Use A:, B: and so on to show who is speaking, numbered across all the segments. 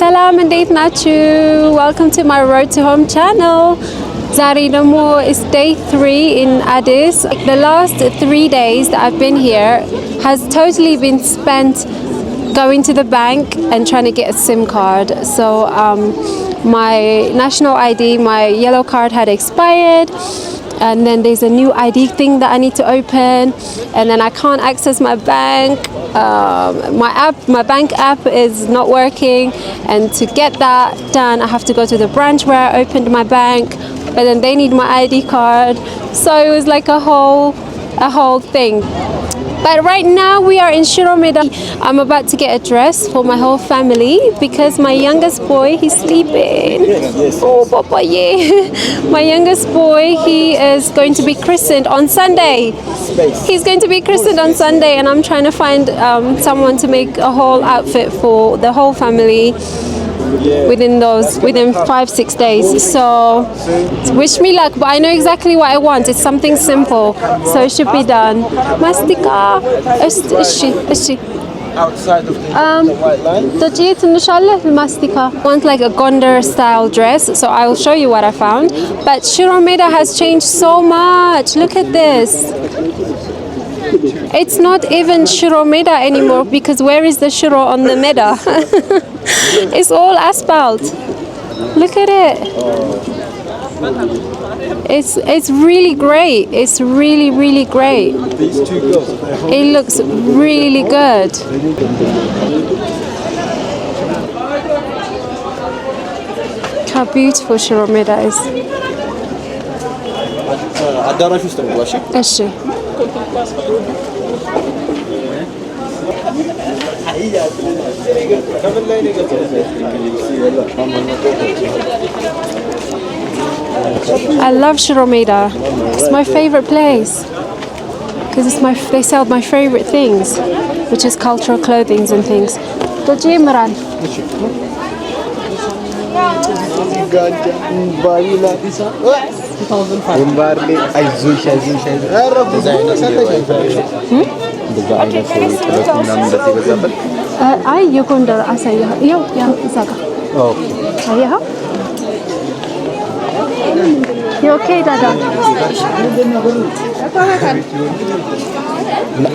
A: ሰላም እንዴት ናችሁ? Welcome to my Road to Home channel. ዛሬ ደግሞ is day 3 in Addis. The last 3 days that I've been here has totally been spent going to the bank and trying to get a SIM card. So my national ID, my yellow card had expired. And then there's a new ID thing that I need to open, and then I can't access my bank. My bank app is not working, and to get that done, I have to go to the branch where I opened my bank, but then they need my ID card. So it was like a whole thing. But right now we are in Shiro Meda. I'm about to get a dress for my whole family because my youngest boy, he's sleeping. Oh, Papa, yeah. My youngest boy, he is going to be christened on Sunday. He's going to be christened on Sunday, and I'm trying to find someone to make a whole outfit for the whole family within 5-6 days. So wish me luck, but I know exactly what I want. It's something simple, so it should be done. Mastika
B: outside of the white line.
A: I want like a Gondar style dress, so I will show you what I found. But Shiro Meda has changed so much. Look at this. It's not even Shiro Meda anymore, because where is the Shiro on the Meda? It's all asphalt. Look at it. It's really great. It's really great.
B: These two girls.
A: It looks really good. How beautiful Shiro Meda is.
B: አዳራሽ ውስጥ ነው ዋሽ
A: እሺ I love Shiro Meda. It's my favorite place because they sell my favorite things, which is cultural clothing and things. The Jimran. አይ የጎንደር አሳየህ ይኸው ያ እዛ ጋር አየኸው ኦኬ ዳዳ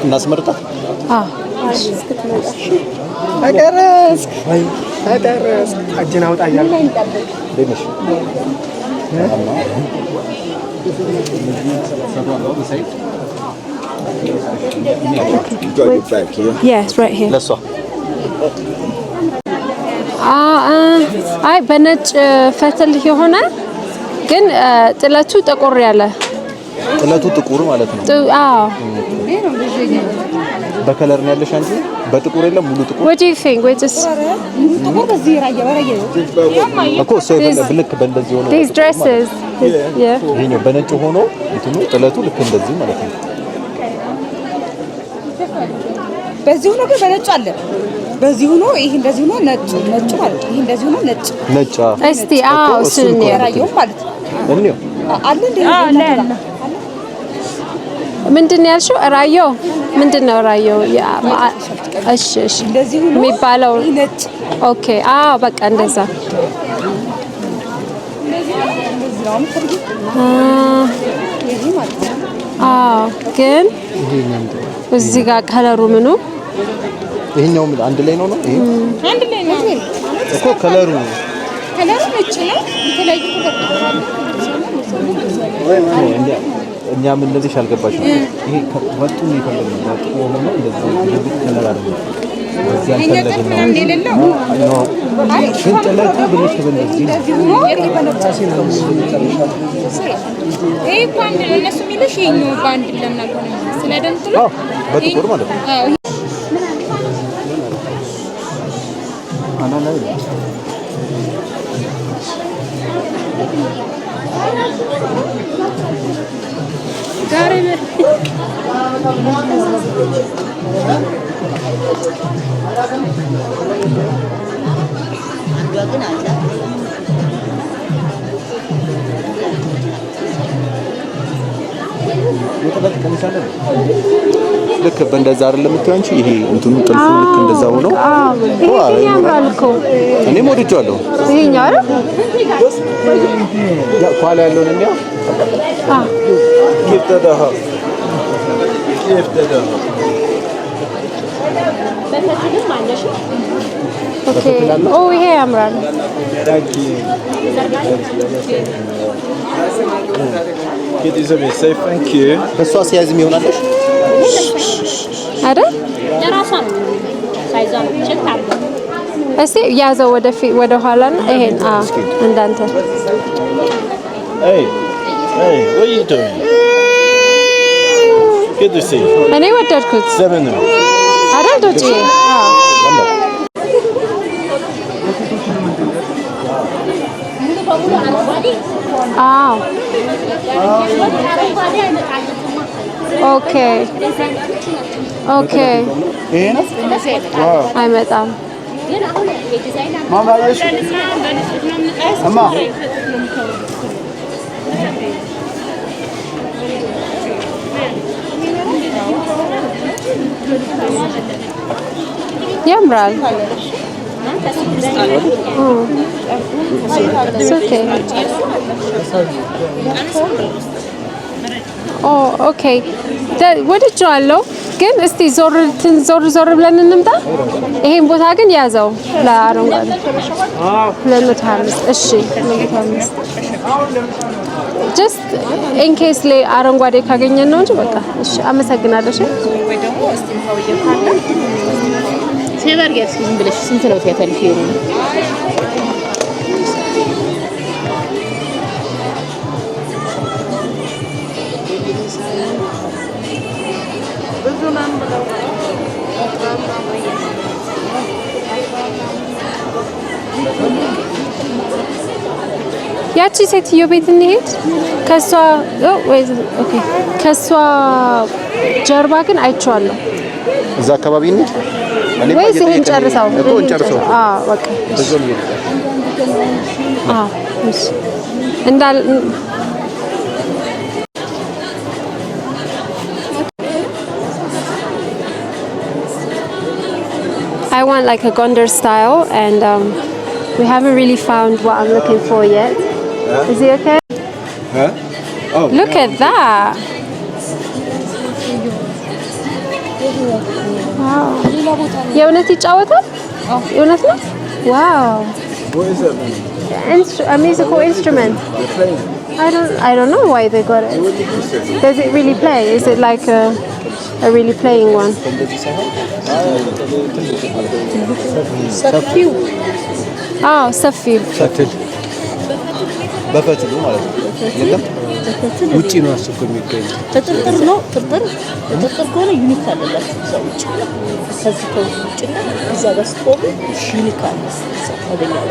B: እናስመርጣ
C: አደረስ አጅን አውጣ እያለ
B: ደምሽ
A: Yes, right here.
B: ለሷ
A: አይ በነጭ ፈትል የሆነ ግን ጥለቱ ጠቆር ያለ
B: ጥለቱ ጥቁር ማለት ነው።
A: አዎ
B: በከለር ነው ያለሽ አንቺ በጥቁር የለም ሙሉ ጥቁር
A: What do you think? We just
D: ጥቁር በዚህ ያየ
B: እኮ ሰው ብልክ በእንደዚህ ሆኖ
A: These dresses. Yeah.
B: ይሄኛው በነጭ ሆኖ እንትኑ ጥለቱ ልክ እንደዚህ ማለት ነው።
D: በዚህ ሆኖ በነጭ አለ በዚህ ሆኖ ይሄ እንደዚህ ሆኖ ነጭ ማለት ይሄ እንደዚህ ሆኖ ነጭ
A: እስቲ እሱን
D: ያራየው ማለት
B: እንዴ
D: አለ እንዴ
A: አለ ምንድን ነው ያልሽው? ራዮ ምንድን ነው ራዮ? እሺ
D: እንደዚህ ሆኖ
A: የሚባለው
D: ነጭ
A: ኦኬ በቃ እንደዛ ግን እዚህ ጋር ከለሩ ምኑ
B: ይሄኛው አንድ ላይ ነው ይሄ
D: አንድ ላይ ነው
B: እኮ ከለሩ
D: ነጭ ነው የተለያየ ነገር
B: እኛ ምን እንደዚህ አልገባችም። ይሄ ወጡ ነው ይፈልጋል ወጡ ሆኖ እንደዚህ ከለር አይደለም እዚህ አልፈለግንም ነው እንደሌለው አይ ግን ጥለቱ ብለሽ በእንደዚህ
D: ሆኖ የበነጫሲ ነው ይሄ ኳንድ እነሱ የሚልሽ ይሄኛው ባንድ ለምን አልሆነም ስለደምጥሉ
B: በጥቁር ማለት ነው አናና
A: ጋር
B: የጥለት ቀሚስ አለ ልክ በእንደዛ አይደለም የምትይው አንቺ ይሄ እንትኑ ጥልፉ ልክ እንደዛ ሆኖ
A: ይሄ ያምራል እኮ
B: እኔም ወድጄዋለሁ
A: ይሄኛው አይደል
B: ያ ኳላ ያለውን እንያ ኪፍተዳህ
E: በፈትልም አለሽ
A: ኦኬ ኦ ይሄ ያምራል
B: በሷ ሲያዝም ይሆናልሽ
A: አይደል
E: ለራሷ ነው ሳይዟን ቼክ አድርገው
A: እስቲ ያዘው ወደ ኋላ ነው ይሄን እንዳንተ
F: Hey, what are you doing? Good to see you.
A: እኔ ወደድኩት
F: 7
A: አይደል ዶጪ ኦኬ ኦኬ አይመጣም ያምራል ኦኬ ወድጄዋለሁ ግን እስቲ ዞር ብለን እንምጣ ይሄን ቦታ ግን ያዘው ለአረንጓዴ 250 እሺ 250 ጀስት ኢን ኬስ ላይ አረንጓዴ ካገኘን ነው እንጂ በቃ እሺ አመሰግናለሁ እሺ
D: ወይ ደግሞ እስቲ ታውየ ካለ
E: ሴቨር ጌትስ ዝም ብለሽ ስንት ነው ትያታለሽ ይሄ
A: ያቺ ሴትዮ ቤት እንሄድ ከሷ ኦኬ ከሷ ጀርባ ግን አይቼዋለሁ
B: እዛ አካባቢ እንሂድ
A: ወይስ ይሄን ጨርሰው
B: እኮ እንጨርሰው
A: በቃ እሺ እንዳል I want like a Gondar style and we haven't really found what I'm looking for yet. Is he okay?
B: Oh.
A: Look at that. Wow. የእውነት ይጫወታል? የእውነት ነው? Wow.
B: What is that?
A: A musical instrument. I don't know why they got it. Does it really play? Is it like a really playing one?
B: ሰፊው
A: ሰፊው
B: ፈትል በፈትሉ ማለት ነው የለም ውጪ ነው አስቆ የሚገኝ
E: ተጥርጥር ነው ተጥርጥር ከሆነ ዩኒክ አይደለም ሰው ውጪ ከዚህ ከውጪ እዛ ጋር ስትቆም ዩኒክ አለ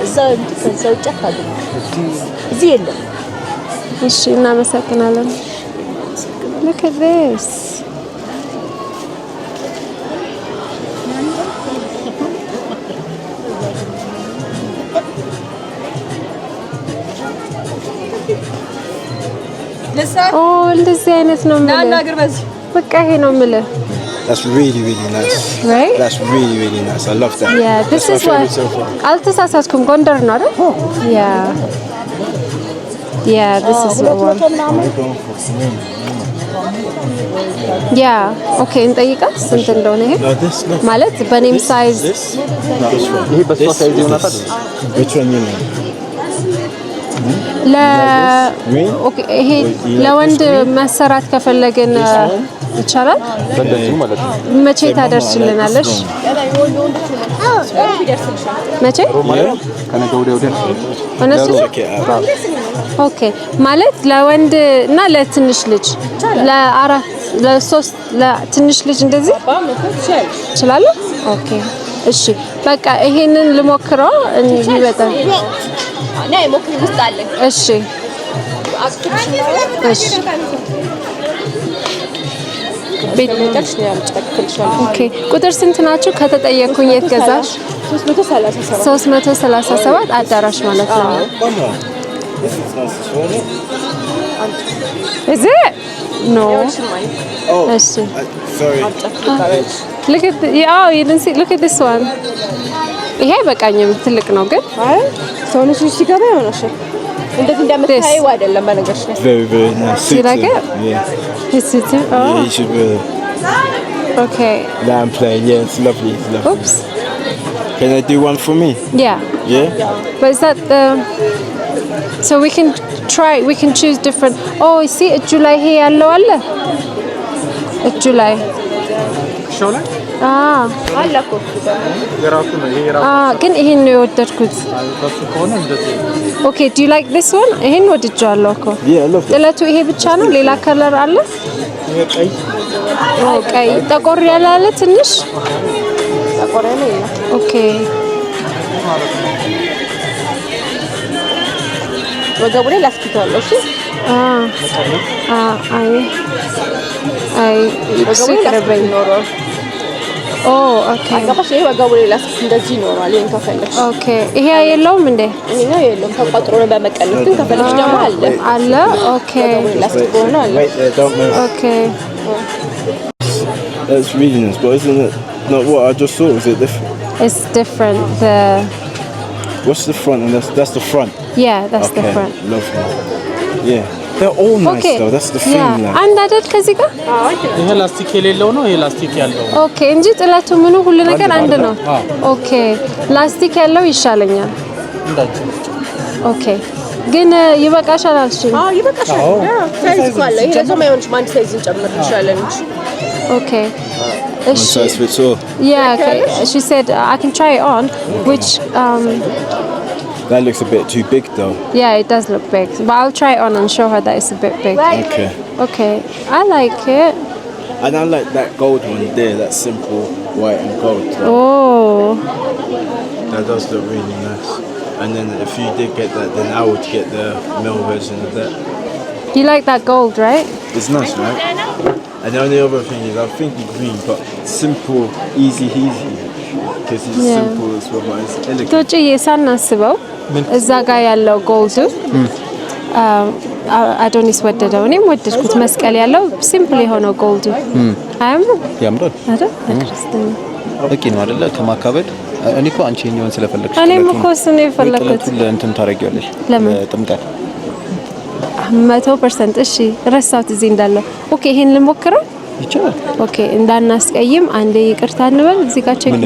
E: እዛ ከዛ ውጪ አታገኝ እዚህ የለም
A: እሺ እናመሰግናለን Look at this እንደዚህ አይነት ነው ማለት በቃ ይሄ ነው ማለት
F: That's really nice.
A: Right?
F: That's really nice. I love that.
A: Yeah, this is what አልተሳሳትኩም ጎንደር ነው አይደል? Yeah, this is the one. Yeah, okay, እንጠይቃት ስንት እንደሆነ ይሄ ማለት በኔም ሳይዝ
B: ይሄ በሷ ሳይዝ ይሆናል
F: Which one you know?
A: ኦኬ ይሄ ለወንድ መሰራት ከፈለግን ይቻላል
B: በእንደዚህ ማለት ነው
A: መቼ ታደርስልናለሽ መቼ
B: ከነገ ወዲያ
A: እነሱ ኦኬ ማለት ለወንድ እና ለትንሽ ልጅ ለአራት ለሶስት ለትንሽ ልጅ እንደዚህ ይችላል ኦኬ እሺ በቃ ይሄንን ልሞክረው እንይበጣል
E: ናይ ሞክሪ ውስጥ አለ
A: እሺ እሺ ቤት ልጅ ነው ያልጨክልሻል ኦኬ ቁጥር ስንት ናችሁ ከተጠየቅኩኝ የት ገዛሽ 337 አዳራሽ ማለት ነው Is it? No.
F: Oh,
A: Let's see.
F: sorry.
A: Look at you didn't see. Look at this one. ይሄ በቃኝም ትልቅ ነው ግን
E: አይ ሰውነቱ ሲገባ ይሆናል እንደዚህ እንደምታየው አይደለም በነገርሽ ላይ
F: Very, very nice.
A: See like it?
F: Yeah.
A: It's sitting.
F: Yeah,
A: Oh.
F: you should wear it.
A: Okay.
F: Now I'm playing. Yeah, it's lovely. It's lovely.
A: Oops.
F: Can I do one for me?
A: Yeah.
F: Yeah?
A: But is that the so we can try we can choose different. Oh, you see እጁ ላይ ይሄ ያለው አለ እጁ ላይ
C: ሾላ
E: አላኮ
C: የራሱ ነው ይሄ የራሱ
A: ግን ይሄን ነው የወደድኩት
C: በሱ ከሆነ እንደዚህ
A: Okay, do you like this one? ይሄን ወድጃለሁ እኮ
F: Yeah, I love that.
A: ጥለቱ ይሄ ብቻ ነው ሌላ ከለር አለ
C: ይሄ ቀይ
A: ቀይ ጠቆር ያለ አለ ትንሽ
E: ጠቆር ያለ ይላል
A: Okay.
E: ወገቡ ላይ ላስኪታለሁ እሺ አይ ወገቡ ላይ ላስኪት ይኖረዋል Oh, okay. አጋባሽ ይሄ ወገቡ ላይ ላስኪት እንደዚህ ይኖረዋል ይሄን ከፈለግሽ
A: Okay. ይሄ የለውም እንዴ
E: ይሄኛው የለውም ተቆጥሮ ነው በመቀነስ ግን ከፈለግሽ ደግሞ አለ
A: Okay.
E: ወገቡ ላይ ላስኪት ሆኖ አለ
F: Wait there, don't move.
A: Okay.
F: That's really nice, but isn't it not what I just saw? Is it different?
A: It's different.
F: What's the front? And that's the front.
A: Yeah, that's
F: Okay,
A: the front.
F: lovely. Yeah, they're all nice
A: Okay.
F: though. That's the thing.
A: Yeah.
F: Like.
A: አንድ አይደል ከዚህ ጋር
C: ይሄ ላስቲክ የሌለው ነው ይሄ ላስቲክ ያለው
A: ኦኬ እንጂ ጥለቱ ምኑ ሁሉ ነገር አንድ ነው
C: አዎ።
A: ኦኬ ላስቲክ ያለው ይሻለኛል
C: እንዳችሁ
A: ኦኬ ግን ይበቃሻል አልሽኝ
E: ይበቃሻል ሳይዝ ካለ ይሄ ደግሞ አይሆንሽ አንድ ሳይዝ እንጨምርልሻለን እንጂ
A: ኦኬ
F: One
A: እሺ
F: size fits all.
A: Yeah, okay. She said I can try it on which
F: That looks a bit too big though.
A: yeah, it does look big. But I'll try it on and show her that it's a bit big.
F: Okay.
A: Okay. I like it.
F: And I like that gold one there. That simple white and gold.
A: Oh.
F: That does look really nice. And then if you did get that, then I would get the male version of that.
A: You like that gold, right?
F: It's nice, right? And the only other thing is, I'm thinking green, but simple, easy, because it's
A: Yeah.
F: simple as well, but it's elegant.
A: ቶጪ ሳናስበው እዛ ጋር ያለው ጎልዱ አዶኒስ ወደደው እኔም ወደድኩት መስቀል ያለው ሲምፕል የሆነው ጎልዱ አያምርም
B: ያምራል
A: አይደል ክርስቲያን
B: በቂ ነው አይደለ ከማካበድ እኔ እኮ አንቺ እኔውን ስለፈለግሽ
A: እኔም እኮ እሱን የፈለኩት
B: ለእንትን ታረጊዋለሽ
A: ለምን?
B: ጥምቀት
A: 100% እሺ ረሳሁት እዚህ እንዳለው ኦኬ ይሄን ልሞክረው
B: ይቻላል
A: ኦኬ እንዳናስቀይም አንዴ ይቅርታ እንበል እዚህ ጋር ቼክ
B: ምን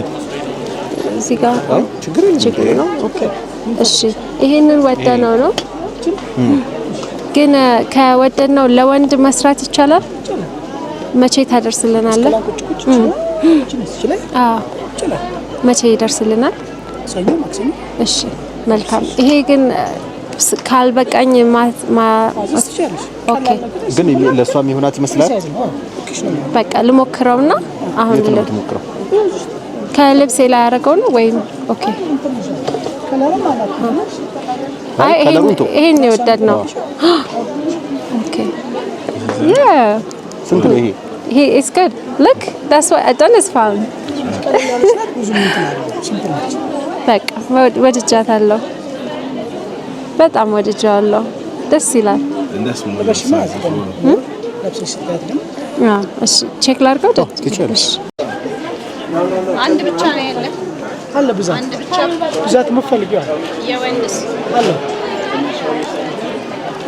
A: እዚህ ጋር
B: ችግር
A: ነው ኦኬ እሺ ይሄንን ወደነው ነው ግን ከወደነው ለወንድ መስራት ይቻላል መቼ ታደርስልናለህ መቼ ይደርስልናል
C: ሰኞ ማክሰኞ
A: እሺ መልካም ይሄ ግን ካልበቃኝ ኦኬ
B: ግን ለሷም ይሆናት ይመስላል
A: በቃ ልሞክረውና አሁን
B: ልሞክረው
A: ከልብሴ ላይ ያደረገው ነው ወይም ኦኬ አይ ይሄን የወደድነው ኦኬ yeah
B: ስንት ነው ይሄ
A: he is good look that's what I done is fun በቃ ወድጃታለሁ በጣም ወድጃለሁ ደስ ይላል
F: And that's one of the sizes as well.
A: እሺ ቼክ ላድርገው
B: ትችላለሽ
E: አንድ ብቻ ነው ያለ
C: አለ ብዛት ብዛት መፈልጊያ
E: የወንድስ
C: አለ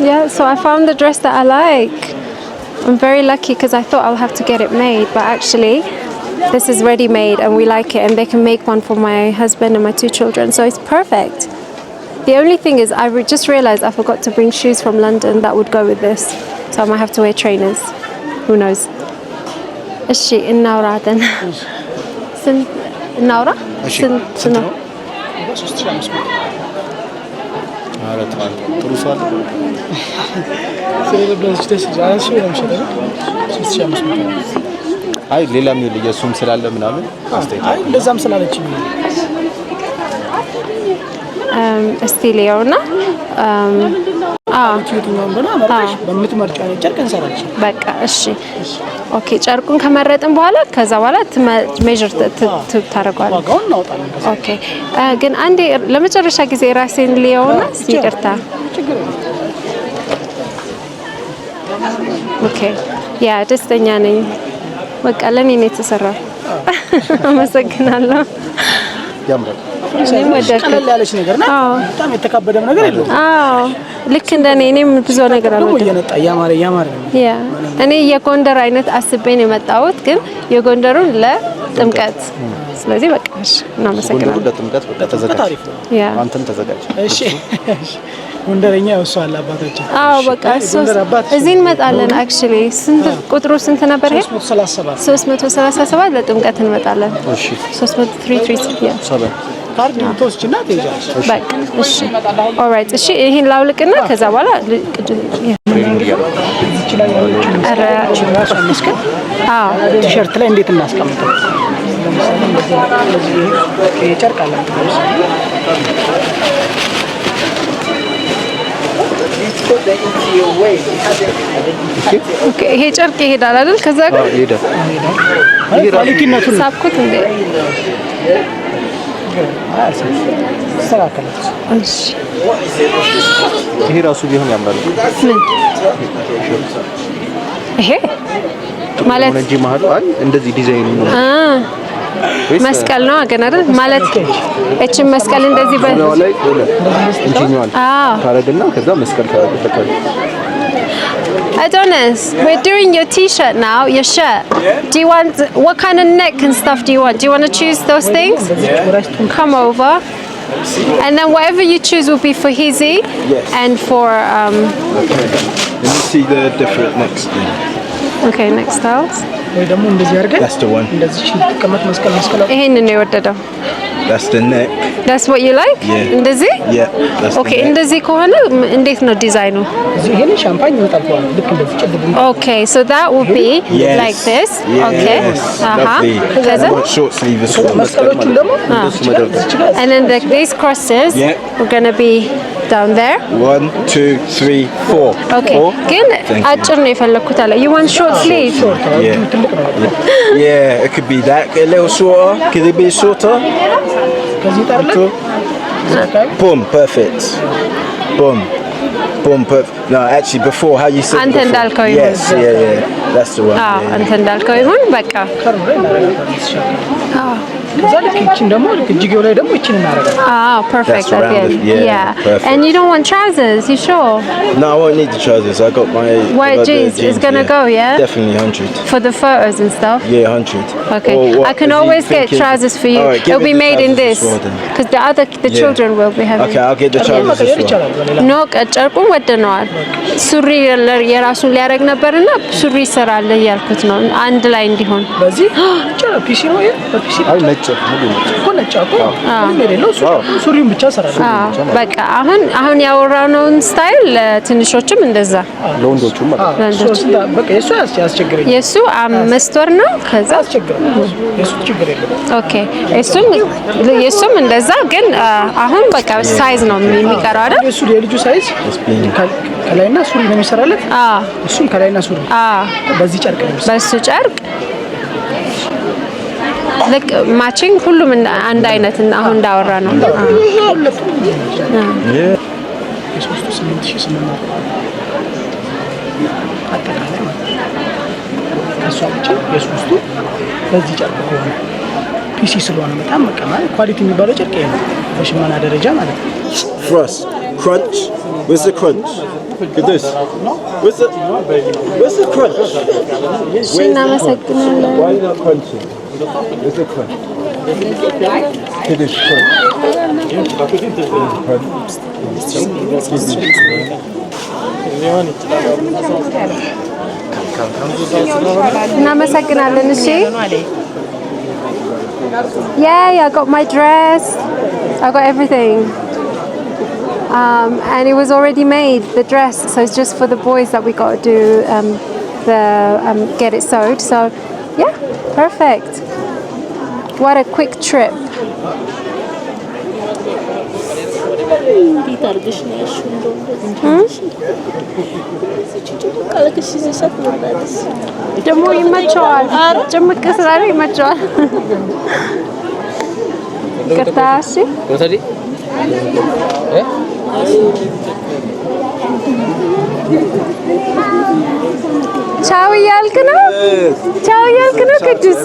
A: Yeah, so I found the dress that I like. I'm very lucky because I thought I'll have to get it made, but actually this is ready made and we like it and they can make one for my husband and my 2 children, so it's perfect. The only thing is I just realized I forgot to bring shoes from London that would go with this, so I might have to wear trainers. Who knows? እሺ እናውራ then. እናውራ? ስንት ነው?
B: ጥሩ ሰው አለ
C: ስለለበለች ደስ ይላል እሺ ለምሳሌ 3500
B: አይ ሌላም ይኸውልህ የእሱም ስላለ ምናምን
C: አይ እንደዛም ስላለች
A: እስቲ ሊዮና
C: የትኛውን በና መርጠሽ በምትመርጪው አይነት ጨርቅ እንሰራለን
A: በቃ እሺ ኦኬ ጨርቁን ከመረጥን በኋላ ከዛ በኋላ ሜጀር ታደርጓለህ
C: ዋጋውን እናወጣለን
A: ኦኬ ግን አንዴ ለመጨረሻ ጊዜ ራሴን ሊዮና ይቅርታ ኦኬ ያ ደስተኛ ነኝ። በቃ ለኔ ነው የተሰራው። አመሰግናለሁ።
B: ያምራል።
C: ቀለል ያለች ነገር ነው። በጣም የተካበደም ነገር የለውም።
A: አዎ ልክ እንደኔ እኔም ብዙ ነገር አልወደድኩም።
C: እየነጣ ያማረ
A: ያ እኔ የጎንደር አይነት አስቤ ነው የመጣሁት፣ ግን የጎንደሩን ለጥምቀት ስለዚህ በቃ እሺ እናመሰግናለን።
B: ለጥምቀት በቃ ተዘጋጅ። ያ አንተም ተዘጋጅ።
C: እሺ ጎንደረኛ ወሷል አባታችን።
A: አዎ በቃ እዚህ እንመጣለን። አክቹሊ ስንት ቁጥሩ ስንት ነበር? 337 ለጥምቀት እንመጣለን። እሺ 333
C: ካርድ ተወስጂና ትይዛለሽ።
A: በቃ እሺ ኦልራይት። እሺ ይሄን ላውልቅና ከዛ በኋላ
C: ቲሸርት ላይ እንዴት እናስቀምጠው? ጨርቅ አለ
A: ኦኬ ይሄ ጨርቅ ይሄዳል አይደል? ከዛ ጋር
B: ይሄዳል።
C: ኳሊቲነቱን
A: ሳብኩት እንዴ?
C: ተስተካከለ።
A: እሺ
B: ይሄ ራሱ ቢሆን ያምራል።
A: ይሄ ማለት
B: እንጂ መሀሉ እንደዚህ ዲዛይኑ ነው።
A: መስቀል ነው አገና አይደል? ማለት እቺ መስቀል እንደዚህ
B: ላይ እንጂኛል ካረግና ከዛ መስቀል ካረግበታል።
A: Adonis, we're doing your t-shirt now, your shirt. Do you want, what kind of neck and stuff do you want? Do you want to choose those things? Come over. And then whatever you choose will be for Hizzy and for...
F: Let me see the different next thing.
A: Okay, next styles.
F: That's the one.
A: ይሄንን ነው የወደደው።
F: That's the neck.
A: That's what you like?
F: Yeah.
A: እንደዚህ?
F: Yeah, that's
A: Okay,
F: the neck.
A: እንደዚህ ከሆነ እንዴት ነው ዲዛይኑ?
C: ይሄን ሻምፓኝ ይወጣል ልክ እንደዚህ ጨብብ።
A: Okay, so that will be like this.
F: Yes.
A: Okay.
F: Lovely.
A: ከዛ
F: Short sleeve as well.
C: መስቀሎቹን ደግሞ
A: and then these crosses we're going to be down there.
F: 1, 2, 3, 4.
A: Okay. ግን አጭር ነው የፈለኩት አለ. You want short sleeve?
F: Yeah, it could be that. A little shorter. Could it be shorter? Boom, perfect. Boom. Boom, perfect. No, actually, before, how you said
A: አንተ እንዳልከው
F: before. Yes, yeah. That's the one.
A: አንተ እንዳልከው ይሁን በቃ።
C: ከዛ ልክ እቺን ደግሞ ልክ እጅጌው ላይ ደግሞ እቺን እናደርጋለን።
A: Perfect.
F: That's around it, yeah, perfect.
A: And you don't want trousers, you sure?
F: No, I won't need the trousers. I got my
A: White jeans is gonna go, yeah?
F: Definitely 100.
A: For the photos and stuff?
F: Yeah, 100.
A: Okay.
F: Or what
A: I can
F: is he
A: always get
F: thinking?
A: trousers for you.
F: All right, give
A: It'll
F: me
A: be
F: the
A: made in
F: trousers
A: this.
F: as well then.
A: Because the children will be having.
F: Okay, I'll get the trousers as well.
A: ኖ ጨርቁን ወደነዋል። ሱሪ የራሱን ሊያደርግ ነበርና ሱሪ ይሰራል እያልኩት ነው አንድ ላይ እንዲሆን።
C: በዚህ ብቻ ፒሲ ነው ይሄ በፒሲ
B: አይ ነጭ ሙሉ ነጭ
C: እኮ ነጭ እኮ ምንም የሌለው ሱሪውን ብቻ ሰራለሁ።
A: በቃ አሁን ያወራነውን ስታይል ለትንሾችም እንደዛ
B: ለወንዶቹም ማለት
C: ነው። በቃ የሱ ያስቸግረኝ
A: የሱ 5 ወር ነው። ከዛ
C: ያስቸግረኝ የሱ ችግር የለም።
A: ኦኬ የሱም እንደዛ ግን አሁን በቃ ሳይዝ ነው የሚቀረው አይደል?
C: የሱ የልጁ ሳይዝ ከላይና ሱሪ ነው የሚሰራለት። እሱም ከላይና ሱሪ በዚህ ጨርቅ ነው የሚሰራው።
A: በሱ ጨርቅ ልክ ማቺንግ ሁሉም አንድ አይነት እና አሁን እንዳወራ ነው።
C: የሶስቱ 8800 አጠቃላይ ከሷ ብቻ የሶስቱ በዚህ ጨርቅ ሆነ ፒሲ ስለሆነ በጣም መቀማል ኳሊቲ የሚባለው ጨርቅ ይሄ ነው በሽመና ደረጃ ማለት ነው።
F: Frost, crunch. Where's the crunch? Look at this. Where's the crunch?
A: እናመሰግናለን።
F: Why are you not crunching? Where's the crunch? Look at this crunch.
A: እናመሰግናለን። እሺ Yay, I got my dress. I got everything. And it was already made, the dress. So it's just for the boys that we got to do get it sewed. So yeah, perfect. What a quick trip. ደግሞ ይመቸዋል። ጭምቅ ስላለ ይመቸዋል። ቅርታ እሺ ቻው እያልክ ነው? ቻው እያልክ ነው ቅዱስ?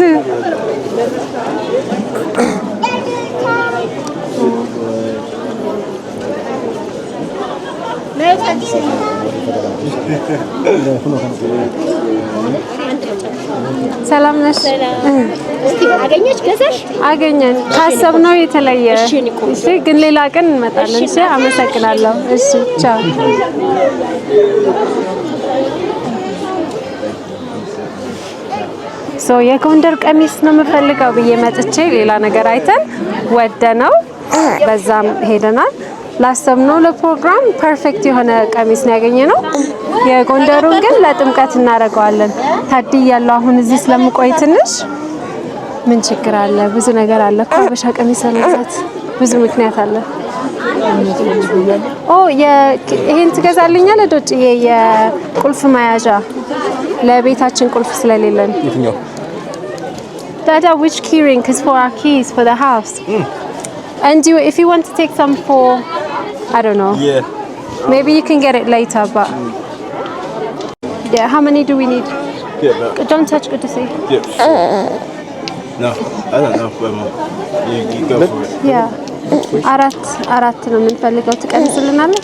A: ሰላም ነሽ?
E: እስቲ አገኘሽ ገዛሽ?
A: አገኘን። ካሰብነው የተለየ። እሺ፣ ግን ሌላ ቀን እንመጣለን። እሺ፣ አመሰግናለሁ። እሺ፣ ቻው። የጎንደር ቀሚስ ነው የምፈልገው ብዬ መጥቼ ሌላ ነገር አይተን ወደነው በዛም ሄደናል። ላሰብነው ለፕሮግራም ፐርፌክት የሆነ ቀሚስ ነው ያገኘነው። የጎንደሩን ግን ለጥምቀት እናደርገዋለን። ታዲ ያለው አሁን እዚህ ስለምቆይ ትንሽ ምን ችግር አለ? ብዙ ነገር አለ እኮ ሀበሻ ቀሚስ ለመግዛት ብዙ ምክንያት አለ። ይሄን ትገዛልኛለህ ዶጭዬ? የቁልፍ መያዣ ለቤታችን ቁልፍ ስለሌለን።
B: የትኛው?
A: Dada, which key ring is for our keys for the house? And if you want to take some for, I don't know.
F: Yeah.
A: Maybe you can get it later, but yeah. How many do we need?
F: Yeah, but
A: Don't touch. Good to see.
F: yeah. No, I don't know, Grandma. You go for it.
A: Yeah. አራት ነው የምንፈልገው። ትቀንስልናለህ?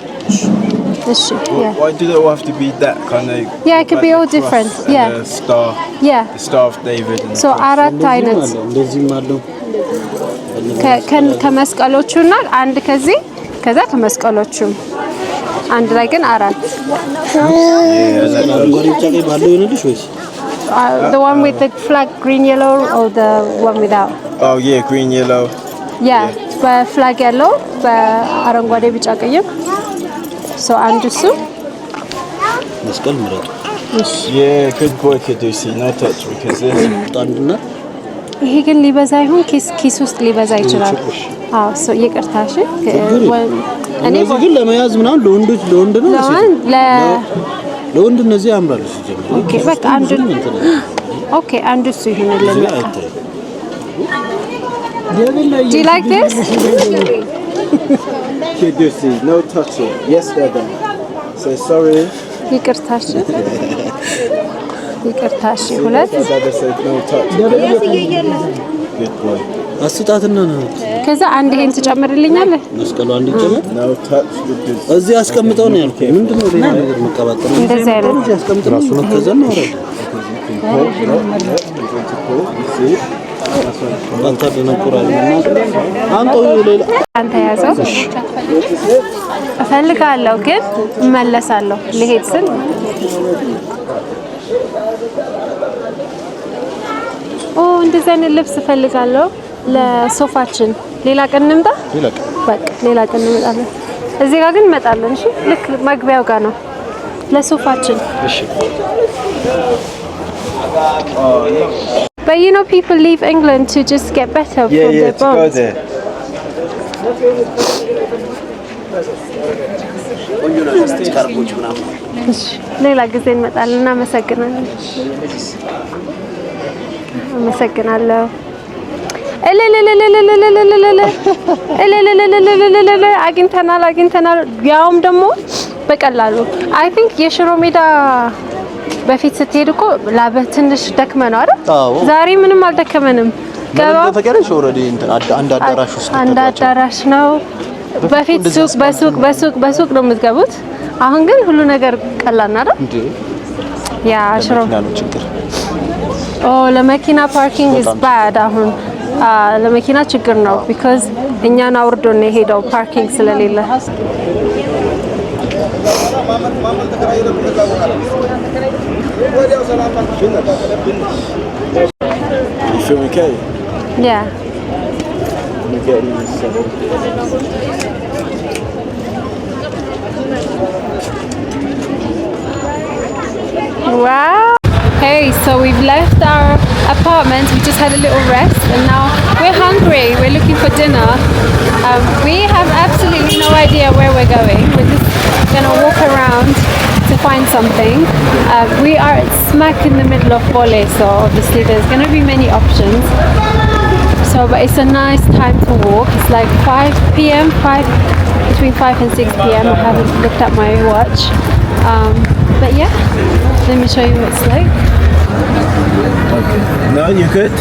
A: እሺ. Yeah.
F: Why do they all have to be that kind of?
A: Yeah, it could be all different. Yeah.
F: The star.
A: Yeah.
F: The Star of David. And
A: So አራት አይነት
B: እንደዚህም አለው።
A: ከመስቀሎቹና አንድ ከዚህ ከዛ ከመስቀሎቹ አንድ ላይ ግን አራት።
B: አረንጓዴ ቢጫ ቀይ ባለው ይሆንልሽ ወይስ?
A: The one with the flag green yellow or the one without?
F: Oh yeah, green yellow.
A: Yeah, በፍላግ ያለው በአረንጓዴ ቢጫ ቀይም so አንዱ እሱ
B: መስቀል ምረጡ።
F: Yeah, good boy Kadusi, no touch because this.
B: አንድና
A: ይሄ ግን ሊበዛ ይሁን ኪስ ውስጥ ሊበዛ ይችላል። አዎ so ይቅርታ እሺ። እኔ
B: ግን ለመያዝ ምናምን ለወንድ ነው ለወንድ እነዚህ ያምራሉ ሲጀምር።
A: ኦኬ በቃ አንዱ ኦኬ አንዱ እሱ ይሁንልን በቃ። Do you like this?
F: Kadusi, no touching. Yes, Dada. Say sorry.
A: ይቅርታሽ ሁለት
F: Dada said no touching. Good boy.
B: አስጣትና ነው።
A: ከዛ አንድ ይሄን ትጨምርልኛለህ?
B: መስቀሉ አንድ ይጨመር።
F: No touch with this.
B: እዚህ አስቀምጠው ነው ያልኩት። ምንድነው ሌላ ነገር መቀባጠር?
A: እንደዚህ አይነት
B: እዚህ አስቀምጠው ራሱ ነው። ከዛ ነው ወረደ። አንተ ደነቁራል አንተ ሌላ
A: አንተ ያዘው እፈልጋለሁ ግን እመለሳለሁ ልሄድ ስል እንደዚህ አይነት ልብስ እፈልጋለሁ ለሶፋችን። ሌላ ቀን እንምጣ። በቃ ሌላ ቀን እንመጣለን። እዚህ ጋር ግን እንመጣለን። እሺ ልክ መግቢያው ጋር ነው ለሶፋችን። እሺ But you know people leave England to just get better from their bones. ሌላ ጊዜ እንመጣለን። እናመሰግናለን። አመሰግናለሁ። አግኝተናል። ያውም ደግሞ በቀላሉ አይ ቲንክ የሽሮ ሜዳ በፊት ስትሄድ እኮ ላበህ ትንሽ ደክመ ነው አይደል? ዛሬ ምንም አልደከመንም። ገባ
B: ተፈቀረሽ ኦሬዲ አንድ አዳራሽ ውስጥ
A: አንድ አዳራሽ ነው። በፊት በሱቅ ነው የምትገቡት። አሁን ግን ሁሉ ነገር ቀላል ነው አይደል? ያ ሽሮ
B: ችግር
A: ለመኪና ፓርኪንግ is bad አሁን ለመኪና ችግር ነው because እኛን አውርዶ ነው የሄደው ፓርኪንግ ስለሌለ።
F: You feel okay?
A: Yeah. Wow. Hey, so we've left our apartment. We just had a little rest and now we're hungry. We're looking for dinner. We have absolutely no idea where we're going. We're just gonna walk around to find something. We are smack in the middle of Bole, so obviously there's gonna be many options. But it's a nice time to walk. It's like 5 p.m. between 5 and 6 p.m. I haven't looked at my watch. But yeah, let me show you what it's like.
F: Okay. No, you're good.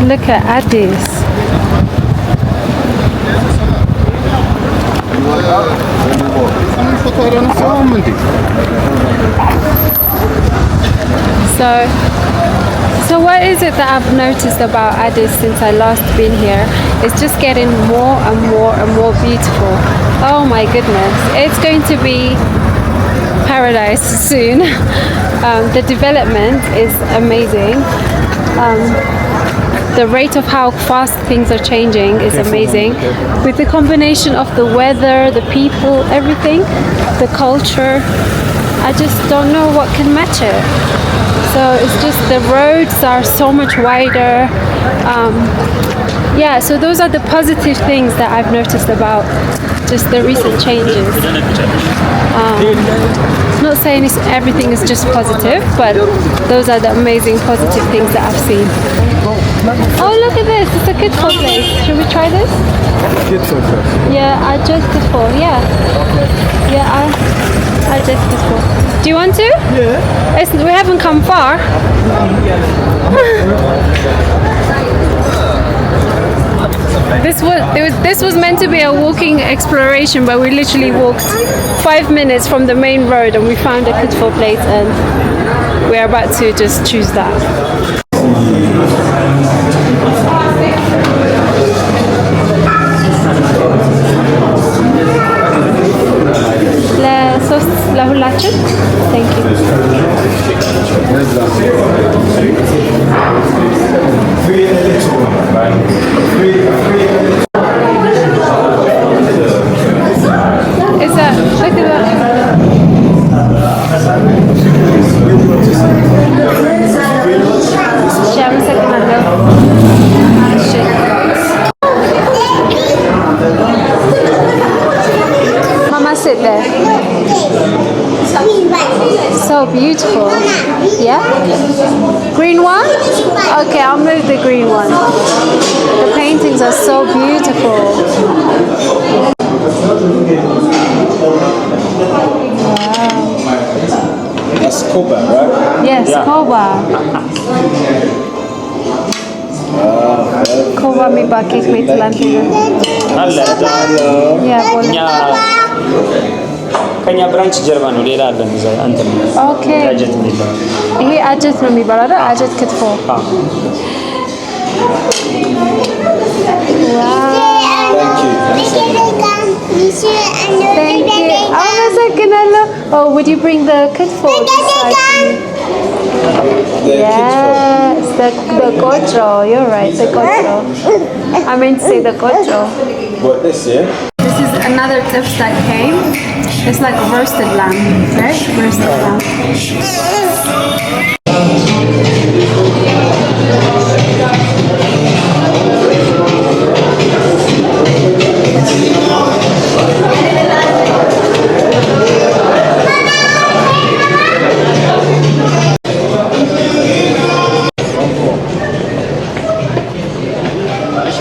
A: Look at Addis. So what is it that I've noticed about Addis since I last been here? It's just getting more and more and more beautiful. Oh my goodness, it's going to be paradise soon. The development is amazing. The rate of how fast things are changing is amazing. With the combination of the weather, the people, everything, the culture, I just don't know what can match it. So it's just the roads are so much wider. Yeah, so those are the positive things that I've noticed about just the recent changes. Not saying everything is just positive, but those are the amazing positive things that I've seen. Oh, look at this. It's a kid food place. Should we try this?
F: Kid food first.
A: Yeah, I just kid food. Yeah. Yeah, I just kid food. Do you want to?
F: Yeah.
A: We haven't come far. This was meant to be a walking exploration, but we literally walked 5 minutes from the main road and we found a kid food place, and we're about to just choose that. ለሁላችን thank you. Is that look at that? Mama, sit there. So beautiful. Yeah? Green one? Okay, I'll move the green one. The paintings are so beautiful. Wow.
F: That's Koba, right?
A: Yes, Koba. Koba mi bakit wait lang. Yeah,
G: ከኛ ብራንች ጀርባ ነው። ሌላ አለ እዛ አንተ ነው።
A: ኦኬ
G: አጀት ነው።
A: ይሄ አጀት ነው የሚባለው አይደል? አጀት ክትፎ። Thank you. አመሰግናለሁ. Oh, would you bring the ክትፎ? Yes, the gocho. You're right, the gocho. I meant to say the gocho.
F: What this, yeah?
A: This is another tips that came. It's like roasted lamb, right? Roasted lamb.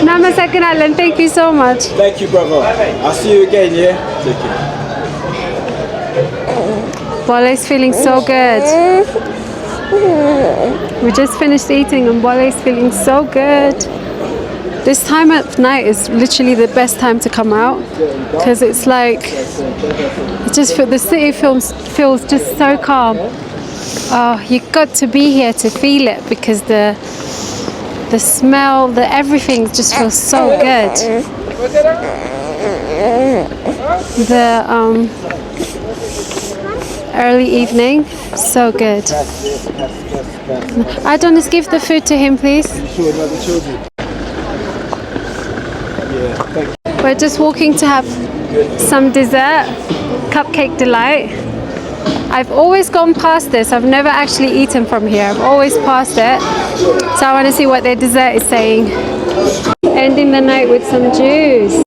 A: Namaskar, thank you so much.
F: Thank you, brother. I'll see you again, yeah? Take care.
A: Bole's feeling so good. We just finished eating and Bole's feeling so good. This time of night is literally the best time to come out because it's like, the city feels just so calm. Oh, you got to be here to feel it because the smell, everything just feels so good. The early evening, so good. Adonis, give the food to him, please. We're just walking to have some dessert, Cupcake Delight. I've always gone past this. I've never actually eaten from here. I've always passed it. So I want to see what their dessert is saying. Ending the night with some juice.